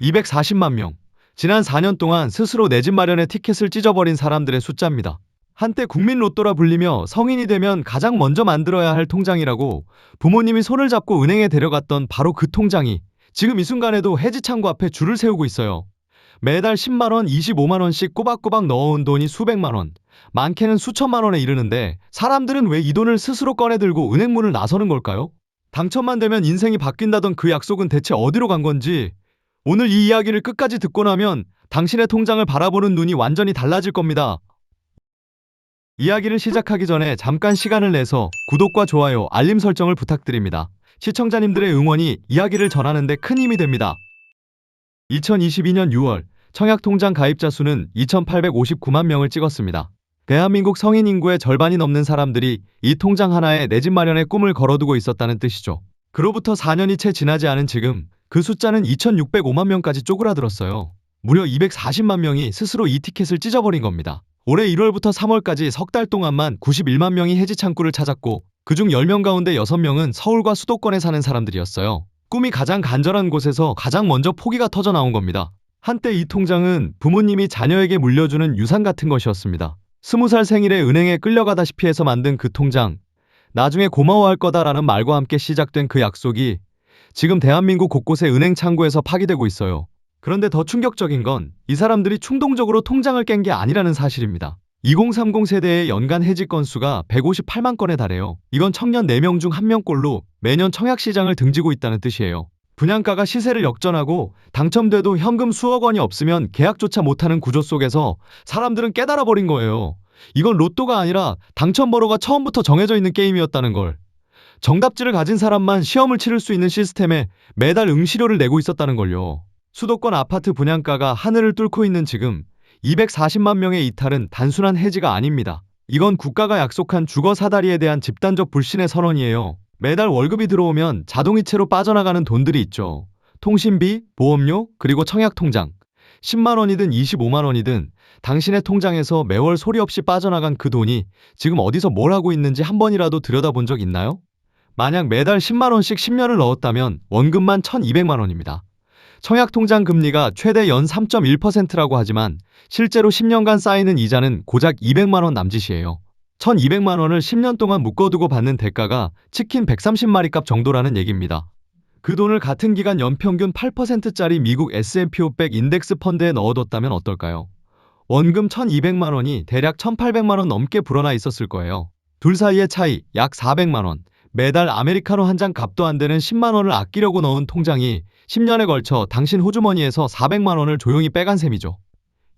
240만 명. 지난 4년 동안 스스로 내 집 마련의 티켓을 찢어버린 사람들의 숫자입니다. 한때 국민 로또라 불리며 성인이 되면 가장 먼저 만들어야 할 통장이라고 부모님이 손을 잡고 은행에 데려갔던 바로 그 통장이 지금 이 순간에도 해지 창구 앞에 줄을 세우고 있어요. 매달 10만 원, 25만 원씩 꼬박꼬박 넣어온 돈이 수백만 원, 많게는 수천만 원에 이르는데 사람들은 왜 이 돈을 스스로 꺼내들고 은행 문을 나서는 걸까요? 당첨만 되면 인생이 바뀐다던 그 약속은 대체 어디로 간 건지, 오늘 이 이야기를 끝까지 듣고 나면 당신의 통장을 바라보는 눈이 완전히 달라질 겁니다. 이야기를 시작하기 전에 잠깐 시간을 내서 구독과 좋아요, 알림 설정을 부탁드립니다. 시청자님들의 응원이 이야기를 전하는 데 큰 힘이 됩니다. 2022년 6월 청약통장 가입자 수는 2,859만 명을 찍었습니다. 대한민국 성인 인구의 절반이 넘는 사람들이 이 통장 하나에 내 집 마련의 꿈을 걸어두고 있었다는 뜻이죠. 그로부터 4년이 채 지나지 않은 지금 그 숫자는 2,605만 명까지 쪼그라들었어요. 무려 240만 명이 스스로 이 티켓을 찢어버린 겁니다. 올해 1월부터 3월까지 석 달 동안만 91만 명이 해지 창구를 찾았고 그중 10명 가운데 6명은 서울과 수도권에 사는 사람들이었어요. 꿈이 가장 간절한 곳에서 가장 먼저 포기가 터져 나온 겁니다. 한때 이 통장은 부모님이 자녀에게 물려주는 유산 같은 것이었습니다. 20살 생일에 은행에 끌려가다시피 해서 만든 그 통장, 나중에 고마워할 거다라는 말과 함께 시작된 그 약속이 지금 대한민국 곳곳의 은행 창구에서 파기되고 있어요. 그런데 더 충격적인 건 이 사람들이 충동적으로 통장을 깬 게 아니라는 사실입니다. 2030 세대의 연간 해지 건수가 158만 건에 달해요. 이건 청년 4명 중 1명꼴로 매년 청약시장을 등지고 있다는 뜻이에요. 분양가가 시세를 역전하고 당첨돼도 현금 수억 원이 없으면 계약조차 못하는 구조 속에서 사람들은 깨달아버린 거예요. 이건 로또가 아니라 당첨번호가 처음부터 정해져 있는 게임이었다는 걸. 정답지를 가진 사람만 시험을 치를 수 있는 시스템에 매달 응시료를 내고 있었다는 걸요. 수도권 아파트 분양가가 하늘을 뚫고 있는 지금 240만 명의 이탈은 단순한 해지가 아닙니다. 이건 국가가 약속한 주거 사다리에 대한 집단적 불신의 선언이에요. 매달 월급이 들어오면 자동이체로 빠져나가는 돈들이 있죠. 통신비, 보험료, 그리고 청약통장. 10만 원이든 25만 원이든 당신의 통장에서 매월 소리 없이 빠져나간 그 돈이 지금 어디서 뭘 하고 있는지 한 번이라도 들여다본 적 있나요? 만약 매달 10만 원씩 10년을 넣었다면 원금만 1,200만 원입니다. 청약통장 금리가 최대 연 3.1%라고 하지만 실제로 10년간 쌓이는 이자는 고작 200만 원 남짓이에요. 1,200만 원을 10년 동안 묶어두고 받는 대가가 치킨 130마리 값 정도라는 얘기입니다. 그 돈을 같은 기간 연평균 8%짜리 미국 S&P 500 인덱스 펀드에 넣어뒀다면 어떨까요? 원금 1,200만 원이 대략 1,800만 원 넘게 불어나 있었을 거예요. 둘 사이의 차이 약 400만 원. 매달 아메리카노 한 잔 값도 안 되는 10만 원을 아끼려고 넣은 통장이 10년에 걸쳐 당신 호주머니에서 400만 원을 조용히 빼간 셈이죠.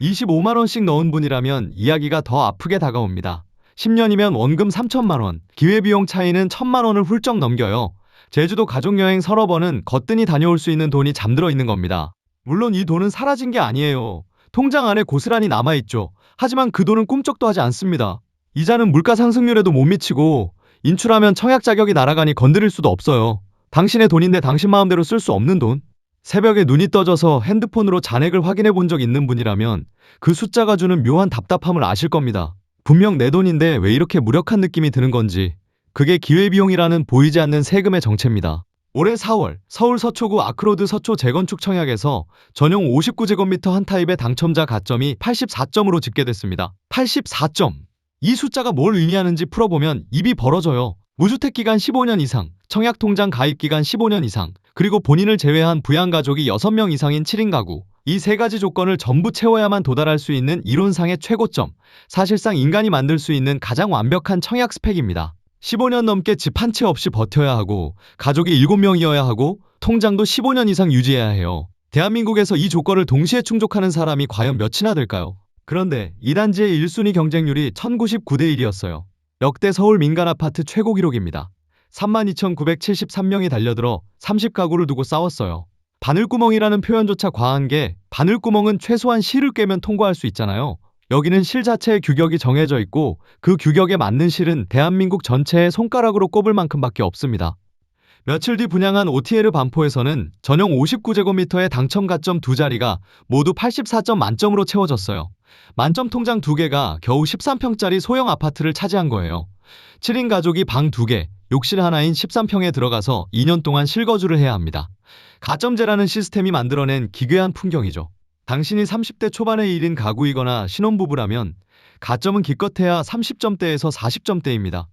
25만 원씩 넣은 분이라면 이야기가 더 아프게 다가옵니다. 10년이면 원금 3천만 원, 기회비용 차이는 1,000만 원을 훌쩍 넘겨요. 제주도 가족여행 서너 번은 거뜬히 다녀올 수 있는 돈이 잠들어 있는 겁니다. 물론 이 돈은 사라진 게 아니에요. 통장 안에 고스란히 남아있죠. 하지만 그 돈은 꿈쩍도 하지 않습니다. 이자는 물가 상승률에도 못 미치고 인출하면 청약 자격이 날아가니 건드릴 수도 없어요. 당신의 돈인데 당신 마음대로 쓸 수 없는 돈? 새벽에 눈이 떠져서 핸드폰으로 잔액을 확인해 본 적 있는 분이라면 그 숫자가 주는 묘한 답답함을 아실 겁니다. 분명 내 돈인데 왜 이렇게 무력한 느낌이 드는 건지. 그게 기회비용이라는 보이지 않는 세금의 정체입니다. 올해 4월 서울 서초구 아크로드 서초 재건축 청약에서 전용 59제곱미터 한 타입의 당첨자 가점이 84점으로 집계됐습니다. 84점! 이 숫자가 뭘 의미하는지 풀어보면 입이 벌어져요. 무주택 기간 15년 이상, 청약통장 가입 기간 15년 이상, 그리고 본인을 제외한 부양가족이 6명 이상인 7인 가구. 이 세 가지 조건을 전부 채워야만 도달할 수 있는 이론상의 최고점, 사실상 인간이 만들 수 있는 가장 완벽한 청약 스펙입니다. 15년 넘게 집 한 채 없이 버텨야 하고, 가족이 7명이어야 하고, 통장도 15년 이상 유지해야 해요. 대한민국에서 이 조건을 동시에 충족하는 사람이 과연 몇이나 될까요? 그런데 이 단지의 1순위 경쟁률이 1,099대 1이었어요. 역대 서울 민간 아파트 최고 기록입니다. 32,973명이 달려들어 30가구를 두고 싸웠어요. 바늘구멍이라는 표현조차 과한 게, 바늘구멍은 최소한 실을 꿰면 통과할 수 있잖아요. 여기는 실 자체의 규격이 정해져 있고 그 규격에 맞는 실은 대한민국 전체의 손가락으로 꼽을 만큼밖에 없습니다. 며칠 뒤 분양한 OTL 반포에서는 전용 59제곱미터의 당첨 가점 두 자리가 모두 84점 만점으로 채워졌어요. 만점 통장 2개가 겨우 13평짜리 소형 아파트를 차지한 거예요. 7인 가족이 방 2개, 욕실 하나인 13평에 들어가서 2년 동안 실거주를 해야 합니다. 가점제라는 시스템이 만들어낸 기괴한 풍경이죠. 당신이 30대 초반의 일인 가구이거나 신혼부부라면 가점은 기껏해야 30점대에서 40점대입니다.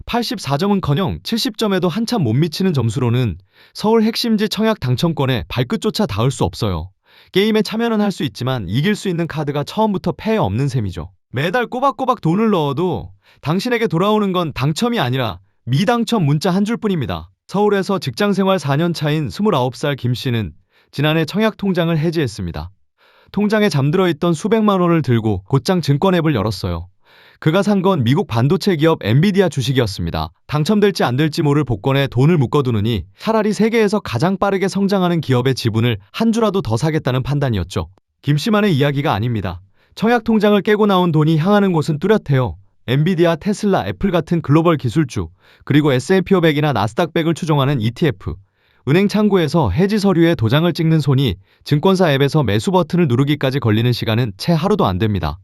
84점은커녕 70점에도 한참 못 미치는 점수로는 서울 핵심지 청약 당첨권에 발끝조차 닿을 수 없어요. 게임에 참여는 할 수 있지만 이길 수 있는 카드가 처음부터 패에 없는 셈이죠. 매달 꼬박꼬박 돈을 넣어도 당신에게 돌아오는 건 당첨이 아니라 미당첨 문자 한 줄뿐입니다. 서울에서 직장생활 4년 차인 29살 김 씨는 지난해 청약 통장을 해지했습니다. 통장에 잠들어 있던 수백만 원을 들고 곧장 증권 앱을 열었어요. 그가 산 건 미국 반도체 기업 엔비디아 주식이었습니다. 당첨될지 안 될지 모를 복권에 돈을 묶어두느니 차라리 세계에서 가장 빠르게 성장하는 기업의 지분을 한 주라도 더 사겠다는 판단이었죠. 김 씨만의 이야기가 아닙니다. 청약 통장을 깨고 나온 돈이 향하는 곳은 뚜렷해요. 엔비디아, 테슬라, 애플 같은 글로벌 기술주, 그리고 S&P 500이나 나스닥 100을 추종하는 ETF, 은행 창구에서 해지 서류에 도장을 찍는 손이 증권사 앱에서 매수 버튼을 누르기까지 걸리는 시간은 채 하루도 안 됩니다.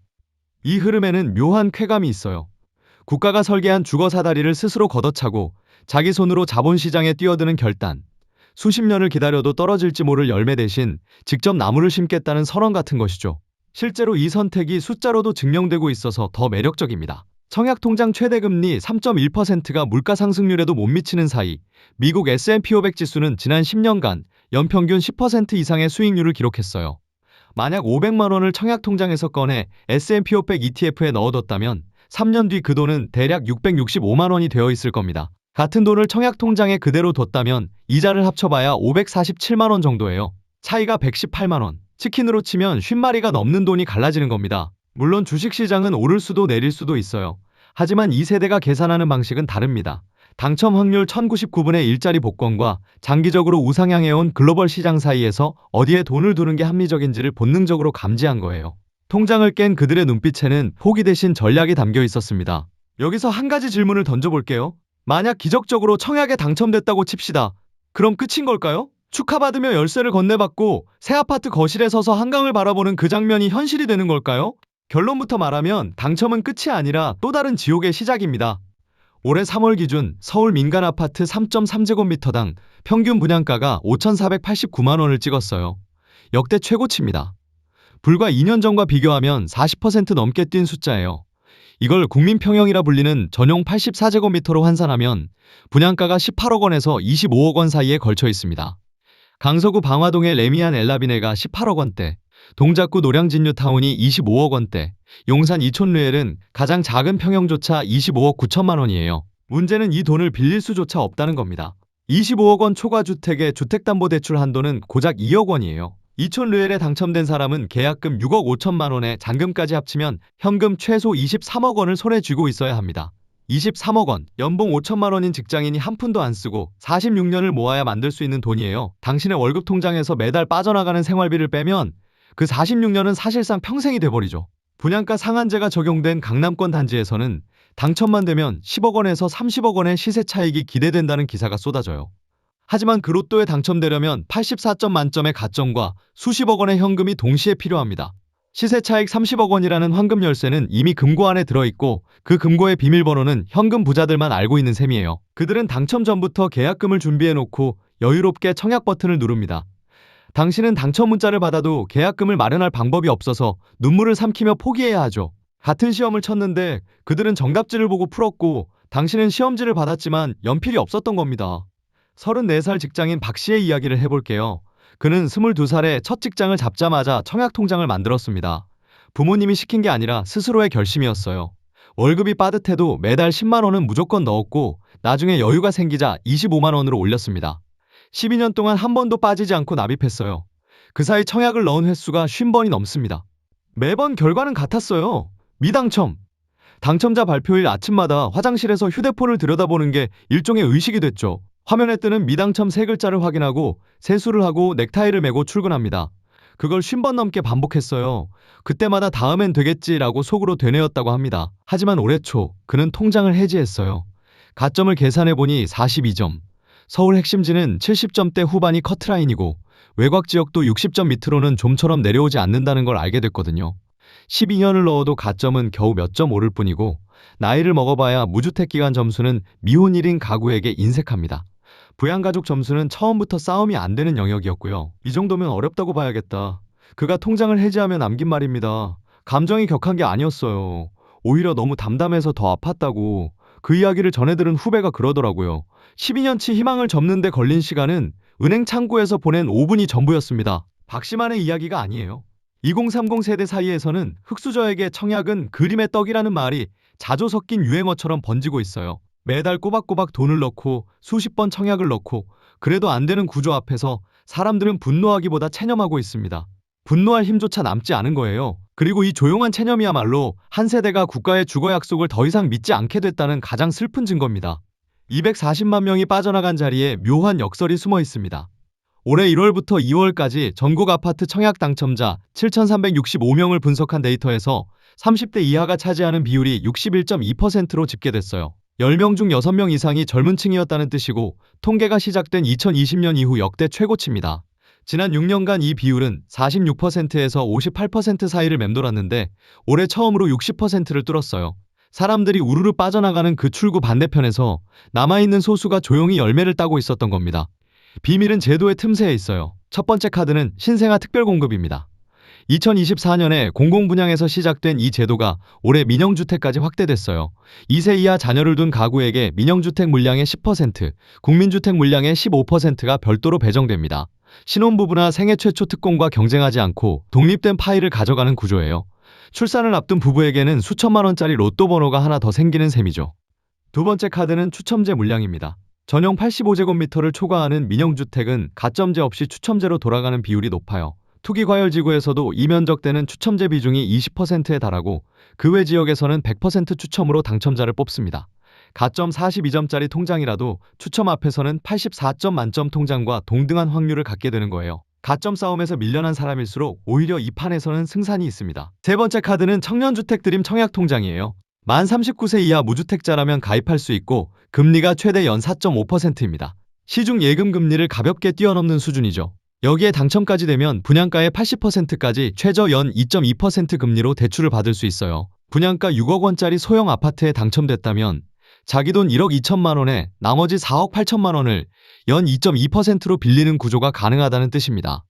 이 흐름에는 묘한 쾌감이 있어요. 국가가 설계한 주거 사다리를 스스로 걷어차고 자기 손으로 자본시장에 뛰어드는 결단. 수십 년을 기다려도 떨어질지 모를 열매 대신 직접 나무를 심겠다는 선언 같은 것이죠. 실제로 이 선택이 숫자로도 증명되고 있어서 더 매력적입니다. 청약통장 최대금리 3.1%가 물가 상승률에도 못 미치는 사이 미국 S&P 500 지수는 지난 10년간 연평균 10% 이상의 수익률을 기록했어요. 만약 500만 원을 청약통장에서 꺼내 S&P 500 ETF에 넣어뒀다면 3년 뒤 그 돈은 대략 665만 원이 되어 있을 겁니다. 같은 돈을 청약통장에 그대로 뒀다면 이자를 합쳐봐야 547만 원 정도예요. 차이가 118만 원. 치킨으로 치면 50마리가 넘는 돈이 갈라지는 겁니다. 물론 주식시장은 오를 수도 내릴 수도 있어요. 하지만 이 세대가 계산하는 방식은 다릅니다. 당첨 확률 1099분의 1짜리 복권과 장기적으로 우상향해온 글로벌 시장 사이에서 어디에 돈을 두는 게 합리적인지를 본능적으로 감지한 거예요. 통장을 깬 그들의 눈빛에는 포기 대신 전략이 담겨 있었습니다. 여기서 한 가지 질문을 던져볼게요. 만약 기적적으로 청약에 당첨됐다고 칩시다. 그럼 끝인 걸까요? 축하받으며 열쇠를 건네받고 새 아파트 거실에 서서 한강을 바라보는 그 장면이 현실이 되는 걸까요? 결론부터 말하면 당첨은 끝이 아니라 또 다른 지옥의 시작입니다. 올해 3월 기준 서울 민간 아파트 3.3제곱미터당 평균 분양가가 5,489만 원을 찍었어요. 역대 최고치입니다. 불과 2년 전과 비교하면 40% 넘게 뛴 숫자예요. 이걸 국민평형이라 불리는 전용 84제곱미터로 환산하면 분양가가 18억 원에서 25억 원 사이에 걸쳐 있습니다. 강서구 방화동의 레미안 엘라비네가 18억 원대, 동작구 노량진 뉴타운이 25억 원대, 용산 이촌르엘은 가장 작은 평형조차 25억 9천만 원이에요. 문제는 이 돈을 빌릴 수조차 없다는 겁니다. 25억 원 초과주택의 주택담보대출 한도는 고작 2억 원이에요. 이촌르엘에 당첨된 사람은 계약금 6억 5천만 원에 잔금까지 합치면 현금 최소 23억 원을 손에 쥐고 있어야 합니다. 23억 원, 연봉 5천만 원인 직장인이 한 푼도 안 쓰고 46년을 모아야 만들 수 있는 돈이에요. 당신의 월급 통장에서 매달 빠져나가는 생활비를 빼면 그 46년은 사실상 평생이 돼버리죠. 분양가 상한제가 적용된 강남권 단지에서는 당첨만 되면 10억 원에서 30억 원의 시세 차익이 기대된다는 기사가 쏟아져요. 하지만 그 로또에 당첨되려면 84점 만점의 가점과 수십억 원의 현금이 동시에 필요합니다. 시세 차익 30억 원이라는 황금 열쇠는 이미 금고 안에 들어있고 그 금고의 비밀번호는 현금 부자들만 알고 있는 셈이에요. 그들은 당첨 전부터 계약금을 준비해놓고 여유롭게 청약 버튼을 누릅니다. 당신은 당첨 문자를 받아도 계약금을 마련할 방법이 없어서 눈물을 삼키며 포기해야 하죠. 같은 시험을 쳤는데 그들은 정답지를 보고 풀었고 당신은 시험지를 받았지만 연필이 없었던 겁니다. 34살 직장인 박 씨의 이야기를 해볼게요. 그는 22살에 첫 직장을 잡자마자 청약통장을 만들었습니다. 부모님이 시킨 게 아니라 스스로의 결심이었어요. 월급이 빠듯해도 매달 10만 원은 무조건 넣었고 나중에 여유가 생기자 25만 원으로 올렸습니다. 12년 동안 한 번도 빠지지 않고 납입했어요. 그 사이 청약을 넣은 횟수가 50번이 넘습니다. 매번 결과는 같았어요. 미당첨. 당첨자 발표일 아침마다 화장실에서 휴대폰을 들여다보는 게 일종의 의식이 됐죠. 화면에 뜨는 미당첨 세 글자를 확인하고 세수를 하고 넥타이를 메고 출근합니다. 그걸 50번 넘게 반복했어요. 그때마다 다음엔 되겠지라고 속으로 되뇌었다고 합니다. 하지만 올해 초 그는 통장을 해지했어요. 가점을 계산해보니 42점. 서울 핵심지는 70점대 후반이 커트라인이고 외곽 지역도 60점 밑으로는 좀처럼 내려오지 않는다는 걸 알게 됐거든요. 12년을 넣어도 가점은 겨우 몇 점 오를 뿐이고 나이를 먹어봐야 무주택 기간 점수는 미혼 1인 가구에게 인색합니다. 부양가족 점수는 처음부터 싸움이 안 되는 영역이었고요. 이 정도면 어렵다고 봐야겠다. 그가 통장을 해지하며 남긴 말입니다. 감정이 격한 게 아니었어요. 오히려 너무 담담해서 더 아팠다고. 그 이야기를 전해들은 후배가 그러더라고요. 12년치 희망을 접는 데 걸린 시간은 은행 창구에서 보낸 5분이 전부였습니다. 박씨만의 이야기가 아니에요. 2030 세대 사이에서는 흙수저에게 청약은 그림의 떡이라는 말이 자주 섞인 유행어처럼 번지고 있어요. 매달 꼬박꼬박 돈을 넣고 수십 번 청약을 넣고 그래도 안 되는 구조 앞에서 사람들은 분노하기보다 체념하고 있습니다. 분노할 힘조차 남지 않은 거예요. 그리고 이 조용한 체념이야말로 한 세대가 국가의 주거 약속을 더 이상 믿지 않게 됐다는 가장 슬픈 증거입니다. 240만 명이 빠져나간 자리에 묘한 역설이 숨어 있습니다. 올해 1월부터 2월까지 전국 아파트 청약 당첨자 7,365명을 분석한 데이터에서 30대 이하가 차지하는 비율이 61.2%로 집계됐어요. 10명 중 6명 이상이 젊은 층이었다는 뜻이고 통계가 시작된 2020년 이후 역대 최고치입니다. 지난 6년간 이 비율은 46%에서 58% 사이를 맴돌았는데 올해 처음으로 60%를 뚫었어요. 사람들이 우르르 빠져나가는 그 출구 반대편에서 남아있는 소수가 조용히 열매를 따고 있었던 겁니다. 비밀은 제도의 틈새에 있어요. 첫 번째 카드는 신생아 특별공급입니다. 2024년에 공공분양에서 시작된 이 제도가 올해 민영주택까지 확대됐어요. 2세 이하 자녀를 둔 가구에게 민영주택 물량의 10%, 국민주택 물량의 15%가 별도로 배정됩니다. 신혼부부나 생애 최초 특공과 경쟁하지 않고 독립된 파일을 가져가는 구조예요. 출산을 앞둔 부부에게는 수천만 원짜리 로또 번호가 하나 더 생기는 셈이죠. 두 번째 카드는 추첨제 물량입니다. 전용 85제곱미터를 초과하는 민영주택은 가점제 없이 추첨제로 돌아가는 비율이 높아요. 투기과열지구에서도 이 면적대는 추첨제 비중이 20%에 달하고 그 외 지역에서는 100% 추첨으로 당첨자를 뽑습니다. 가점 42점짜리 통장이라도 추첨 앞에서는 84점 만점 통장과 동등한 확률을 갖게 되는 거예요. 가점 싸움에서 밀려난 사람일수록 오히려 이 판에서는 승산이 있습니다. 세 번째 카드는 청년주택 드림 청약통장이에요. 만 39세 이하 무주택자라면 가입할 수 있고 금리가 최대 연 4.5%입니다. 시중 예금 금리를 가볍게 뛰어넘는 수준이죠. 여기에 당첨까지 되면 분양가의 80%까지 최저 연 2.2% 금리로 대출을 받을 수 있어요. 분양가 6억 원짜리 소형 아파트에 당첨됐다면 자기 돈 1억 2천만 원에 나머지 4억 8천만 원을 연 2.2%로 빌리는 구조가 가능하다는 뜻입니다.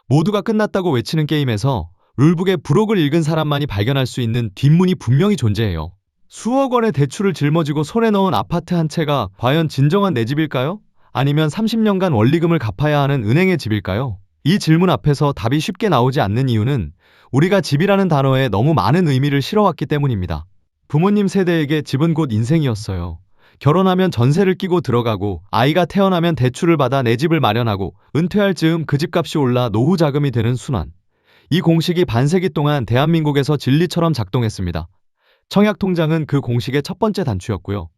모두가 끝났다고 외치는 게임에서 룰북의 부록을 읽은 사람만이 발견할 수 있는 뒷문이 분명히 존재해요. 수억 원의 대출을 짊어지고 손에 넣은 아파트 한 채가 과연 진정한 내 집일까요? 아니면 30년간 원리금을 갚아야 하는 은행의 집일까요? 이 질문 앞에서 답이 쉽게 나오지 않는 이유는 우리가 집이라는 단어에 너무 많은 의미를 실어왔기 때문입니다. 부모님 세대에게 집은 곧 인생이었어요. 결혼하면 전세를 끼고 들어가고 아이가 태어나면 대출을 받아 내 집을 마련하고 은퇴할 즈음 그 집값이 올라 노후 자금이 되는 순환. 이 공식이 반세기 동안 대한민국에서 진리처럼 작동했습니다. 청약통장은 그 공식의 첫 번째 단추였고요.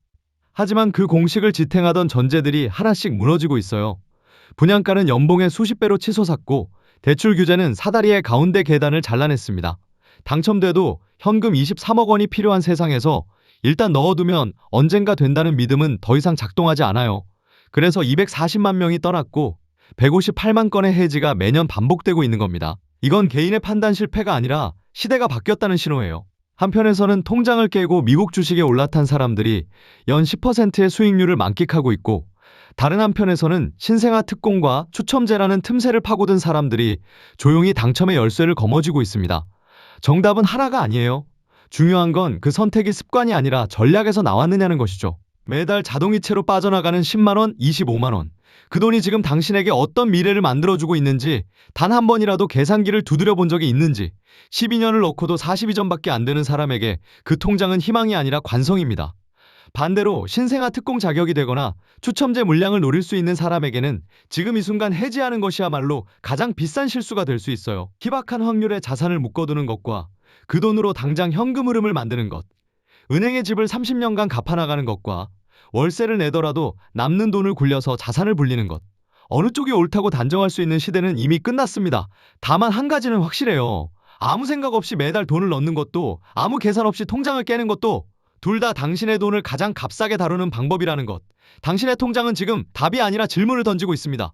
하지만 그 공식을 지탱하던 전제들이 하나씩 무너지고 있어요. 분양가는 연봉의 수십 배로 치솟았고 대출 규제는 사다리의 가운데 계단을 잘라냈습니다. 당첨돼도 현금 23억 원이 필요한 세상에서 일단 넣어두면 언젠가 된다는 믿음은 더 이상 작동하지 않아요. 그래서 240만 명이 떠났고 158만 건의 해지가 매년 반복되고 있는 겁니다. 이건 개인의 판단 실패가 아니라 시대가 바뀌었다는 신호예요. 한편에서는 통장을 깨고 미국 주식에 올라탄 사람들이 연 10%의 수익률을 만끽하고 있고 다른 한편에서는 신생아 특공과 추첨제라는 틈새를 파고든 사람들이 조용히 당첨의 열쇠를 거머쥐고 있습니다. 정답은 하나가 아니에요. 중요한 건 그 선택이 습관이 아니라 전략에서 나왔느냐는 것이죠. 매달 자동이체로 빠져나가는 10만 원, 25만 원. 그 돈이 지금 당신에게 어떤 미래를 만들어주고 있는지 단 한 번이라도 계산기를 두드려 본 적이 있는지 12년을 넣고도 42점밖에 안 되는 사람에게 그 통장은 희망이 아니라 관성입니다. 반대로 신생아 특공 자격이 되거나 추첨제 물량을 노릴 수 있는 사람에게는 지금 이 순간 해지하는 것이야말로 가장 비싼 실수가 될 수 있어요. 희박한 확률의 자산을 묶어두는 것과 그 돈으로 당장 현금 흐름을 만드는 것, 은행의 집을 30년간 갚아나가는 것과 월세를 내더라도 남는 돈을 굴려서 자산을 불리는 것. 어느 쪽이 옳다고 단정할 수 있는 시대는 이미 끝났습니다. 다만 한 가지는 확실해요. 아무 생각 없이 매달 돈을 넣는 것도 아무 계산 없이 통장을 깨는 것도 둘 다 당신의 돈을 가장 값싸게 다루는 방법이라는 것. 당신의 통장은 지금 답이 아니라 질문을 던지고 있습니다.